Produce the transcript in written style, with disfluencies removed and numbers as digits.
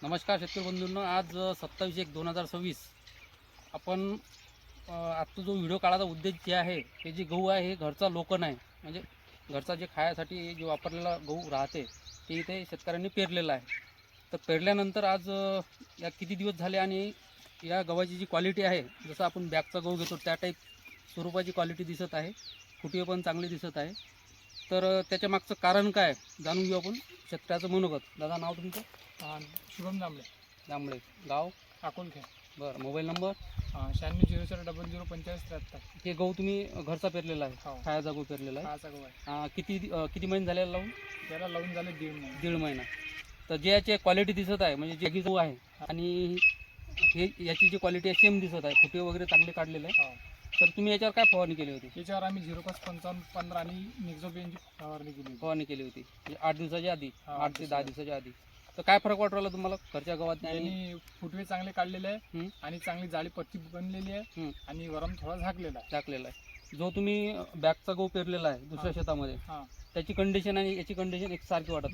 नमस्कार शेतकरी बंधूंनो, आज 27/1/2026 आपण आजचा जो व्हिडिओ काढायचा उद्देश जे आहे ते जे गहू आहे हे घरचा लोकन आहे. म्हणजे घरचा जे खाण्यासाठी जे वापरलेला गहू राहते ते इथे शेतकऱ्यांनी पेरलेला आहे. तर पेरल्यानंतर आज या किती दिवस झाले आणि या गव्हाची जी क्वालिटी आहे, जसं आपण बॅगचा गहू घेतो त्या टाईप स्वरूपाची क्वालिटी दिसत आहे. फुटवे पण चांगली दिसत आहे. तर त्याच्या मागचं कारण काय जाणून घेऊ आपण. शेतकऱ्याचं मनोगत. दादा, नाव तुमचं? शुभम दामले, जांभळे, गाव? अकोलखे. बरं. Mobile number? 9604004573. हे गहू तुम्ही घरचा पेरलेला आहे? हो. खायचा गहू पेरलेला आहे. खायचा गहू आहे. किती महिने झाले लावून? त्याला लावून झाले 1.5 महिने. 1.5 महिना. तर जे याची क्वालिटी दिसत आहे, म्हणजे जे गहू आहे आणि हे याची जी क्वालिटी आहे सेम दिसत आहे, फुटे वगैरे चांगले काढलेले आहे. हो. तर तुम्ही याच्यावर काय फवारणी केली होती? याच्यावर आम्ही 0.5515 आणि निक्झोबिनची फवारणी केली होती. फवारणी केली होती म्हणजे 8 दिवसाच्या आधी, हा, 8 ते 10 दिवसाच्या आधी. तर काय फरक वाटू राहिला तुम्हाला घरच्या गव्हात आणि? आणि फुटवे चांगले काढलेले आहे हं. आणि चांगली जाळी पत्ती बनलेली आहे हं. आणि वरम थोडा झाकलेला आहे. टाकलेला आहे. जो तुम्ही बॅगचा गहू पेरलेला आहे दुसऱ्या शेतामध्ये, हां. त्याची कंडिशन आणि याची कंडिशन एकसारखी वाटत